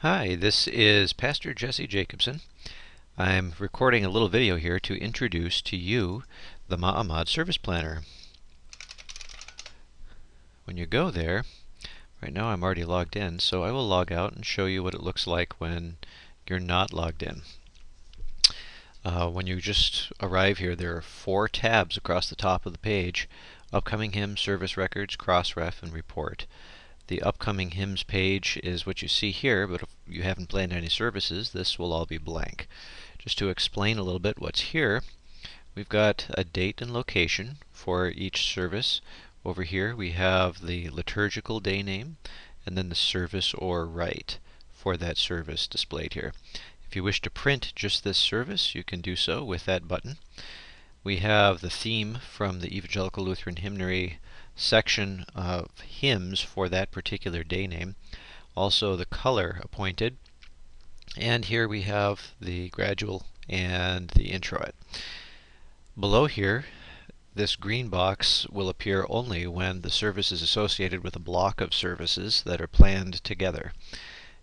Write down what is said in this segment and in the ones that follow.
Hi, this is Pastor Jesse Jacobson. I'm recording a little video here to introduce to you the Ma'amad Service Planner. When you go there, right now I'm already logged in, so I will log out and show you what it looks like when you're not logged in. When you just arrive here, there are 4 tabs across the top of the page: Upcoming Hymns, Service Records, Cross-Ref, and Report. The Upcoming Hymns page is what you see here, but if you haven't planned any services, this will all be blank. Just to explain a little bit what's here, we've got a date and location for each service. Over here we have the liturgical day name and then the service or rite for that service displayed here. If you wish to print just this service, you can do so with that button. We have the theme from the Evangelical Lutheran Hymnary section of hymns for that particular day name, also the color appointed, and here we have the gradual and the introit. Below here, this green box will appear only when the service is associated with a block of services that are planned together.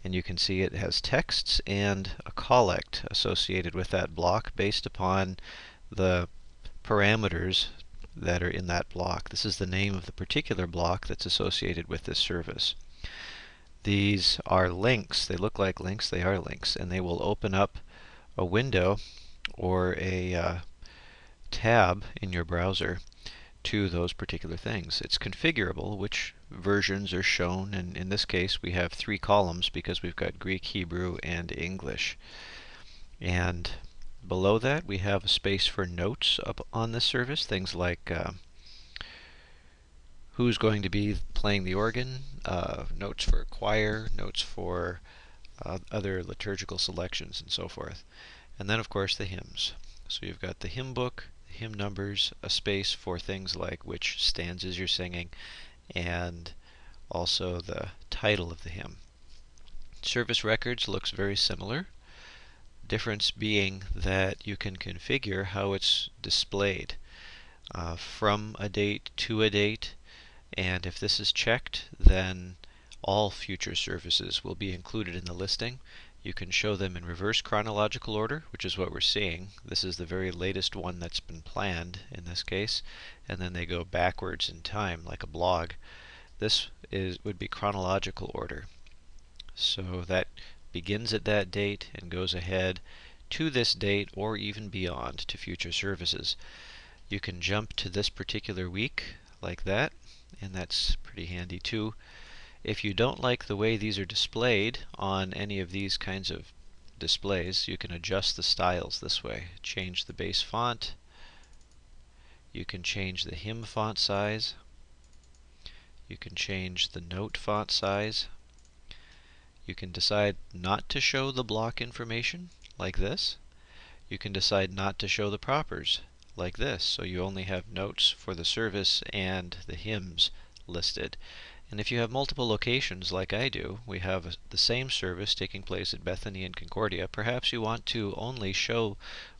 And you can see it has texts and a collect associated with that block based upon the parameters that are in that block. This is the name of the particular block that's associated with this service. These are links. They look like links. They are links, and they will open up a window or a tab in your browser to those particular things. It's configurable, which versions are shown, and in this case we have 3 columns because we've got Greek, Hebrew, and English. And below that we have a space for notes up on this service, things like who's going to be playing the organ, notes for choir, notes for other liturgical selections, and so forth. And then of course the hymns. So you've got the hymn book, hymn numbers, a space for things like which stanzas you're singing, and also the title of the hymn. Service records looks very similar, difference being that you can configure how it's displayed from a date to a date, and if this is checked, then all future services will be included in the listing. You can show them in reverse chronological order, which is what we're seeing. This is the very latest one that's been planned in this case, and then they go backwards in time like a blog. This would be chronological order. So that begins at that date and goes ahead to this date or even beyond to future services. You can jump to this particular week like that, and that's pretty handy too. If you don't like the way these are displayed on any of these kinds of displays, you can adjust the styles this way. Change the base font. You can change the hymn font size. You can change the note font size. You can decide not to show the block information, like this. You can decide not to show the propers, like this, so you only have notes for the service and the hymns listed. And if you have multiple locations like I do, we have the same service taking place at Bethany and Concordia, perhaps you want to only show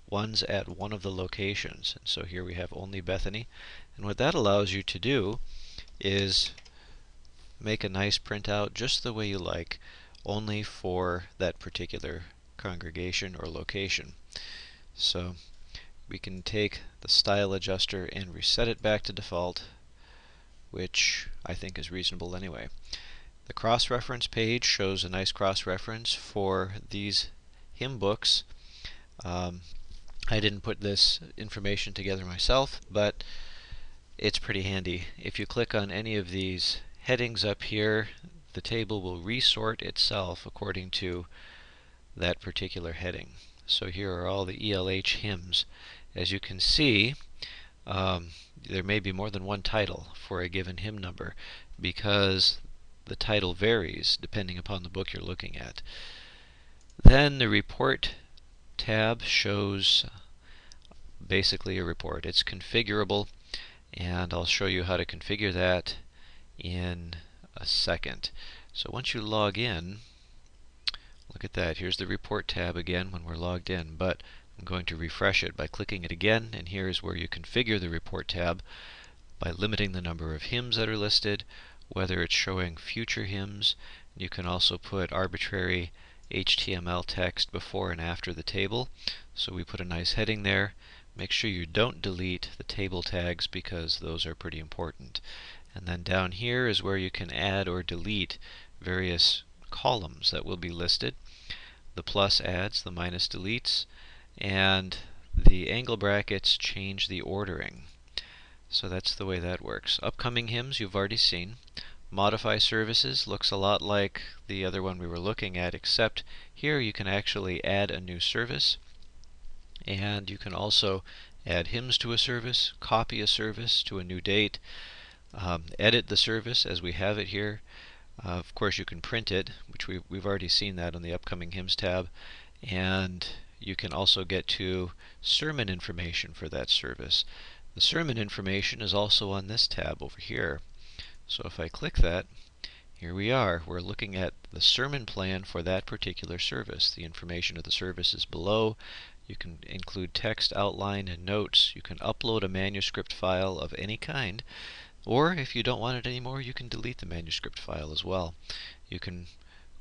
ones at one of the locations. And so here we have only Bethany, and what that allows you to do is make a nice printout just the way you like, only for that particular congregation or location. So we can take the style adjuster and reset it back to default, which I think is reasonable anyway. The cross-reference page shows a nice cross-reference for these hymn books. I didn't put this information together myself, but it's pretty handy. If you click on any of these headings up here, the table will resort itself according to that particular heading. So here are all the ELH hymns. As you can see, there may be more than one title for a given hymn number because the title varies depending upon the book you're looking at. Then the report tab shows basically a report. It's configurable, and I'll show you how to configure that in a second. So once you log in, look at that. Here's the report tab again when we're logged in, but I'm going to refresh it by clicking it again, and here is where you configure the report tab by limiting the number of hymns that are listed, whether it's showing future hymns, You can also put arbitrary HTML text before and after the table. So we put a nice heading there. Make sure you don't delete the table tags because those are pretty important. And then down here is where you can add or delete various columns that will be listed. The plus adds, the minus deletes, and the angle brackets change the ordering. So that's the way that works. Upcoming hymns you've already seen. Modify services looks a lot like the other one we were looking at, except here you can actually add a new service, and you can also add hymns to a service, copy a service to a new date, edit the service as we have it here. Of course you can print it, which we've already seen that on the Upcoming Hymns tab, and you can also get to sermon information for that service. The sermon information is also on this tab over here. So if I click that, here we are. We're looking at the sermon plan for that particular service. The information of the service is below. You can include text, outline, and notes. You can upload a manuscript file of any kind, or if you don't want it anymore, you can delete the manuscript file as well. You can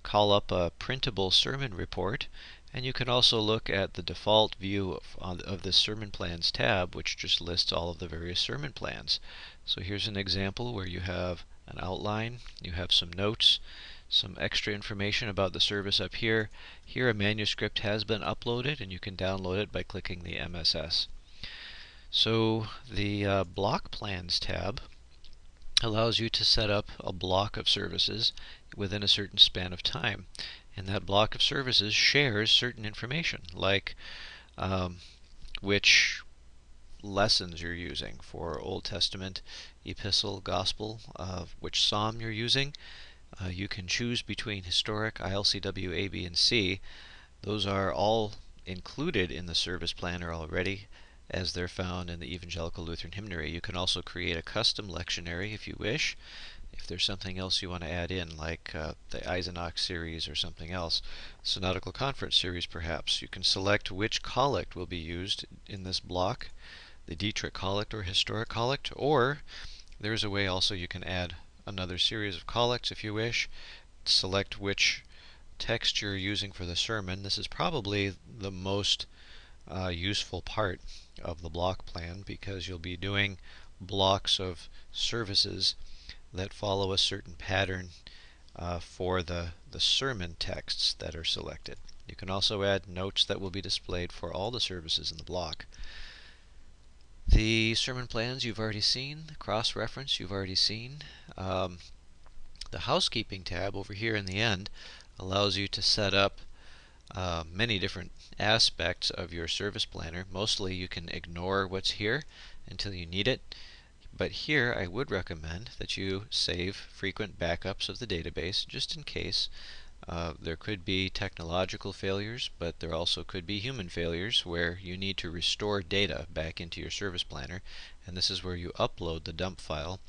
call up a printable sermon report, and you can also look at the default view of this Sermon Plans tab, which just lists all of the various sermon plans. So here's an example where you have an outline, you have some notes, some extra information about the service up here. Here a manuscript has been uploaded, and you can download it by clicking the MSS. So the Block Plans tab allows you to set up a block of services within a certain span of time. And that block of services shares certain information, like which lessons you're using for Old Testament, Epistle, Gospel, which psalm you're using. You can choose between historic, ILCW, A, B, and C. Those are all included in the service planner already, as they're found in the Evangelical Lutheran Hymnary. You can also create a custom lectionary if you wish, if there's something else you want to add in, like the Eisenach series or something else, Synodical Conference series perhaps. You can select which collect will be used in this block, the Dietrich collect or historic collect, or there's a way also you can add another series of collects if you wish. Select which text you're using for the sermon. This is probably the most useful part of the block plan, because you'll be doing blocks of services that follow a certain pattern for the sermon texts that are selected. You can also add notes that will be displayed for all the services in the block. The sermon plans you've already seen, the cross-reference you've already seen. The housekeeping tab over here in the end allows you to set up many different aspects of your service planner. Mostly you can ignore what's here until you need it, but here I would recommend that you save frequent backups of the database just in case. There could be technological failures, but there also could be human failures where you need to restore data back into your service planner, and this is where you upload the dump file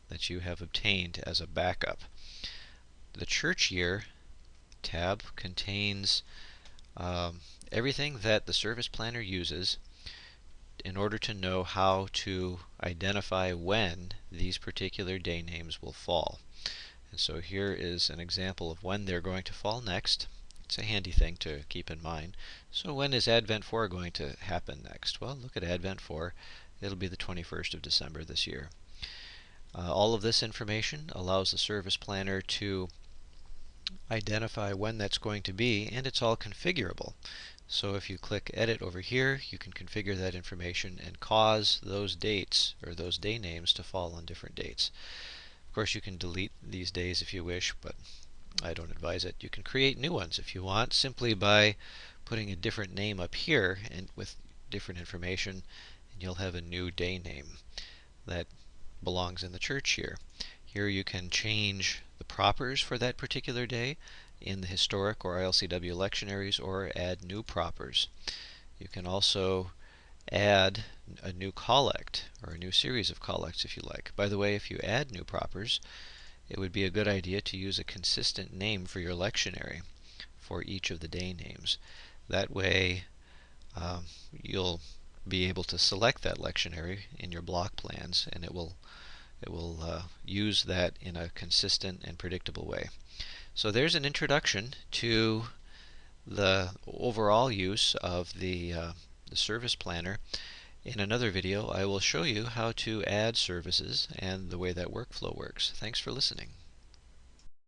that you have obtained as a backup. The church year tab contains everything that the service planner uses in order to know how to identify when these particular day names will fall. And so here is an example of when they're going to fall next. It's a handy thing to keep in mind. So when is Advent 4 going to happen next? Well, look at Advent 4. It'll be the 21st of December this year. All of this information allows the service planner to identify when that's going to be, and it's all configurable. So if you click Edit over here, you can configure that information and cause those dates or those day names to fall on different dates. Of course, you can delete these days if you wish, but I don't advise it. You can create new ones if you want, simply by putting a different name up here and with different information, and you'll have a new day name that belongs in the church year. Here you can change the propers for that particular day in the historic or ILCW lectionaries, or add new propers. You can also add a new collect or a new series of collects if you like. By the way, if you add new propers, it would be a good idea to use a consistent name for your lectionary for each of the day names. That way you'll be able to select that lectionary in your block plans, and it will use that in a consistent and predictable way. So there's an introduction to the overall use of the service planner. In another video, I will show you how to add services and the way that workflow works. Thanks for listening.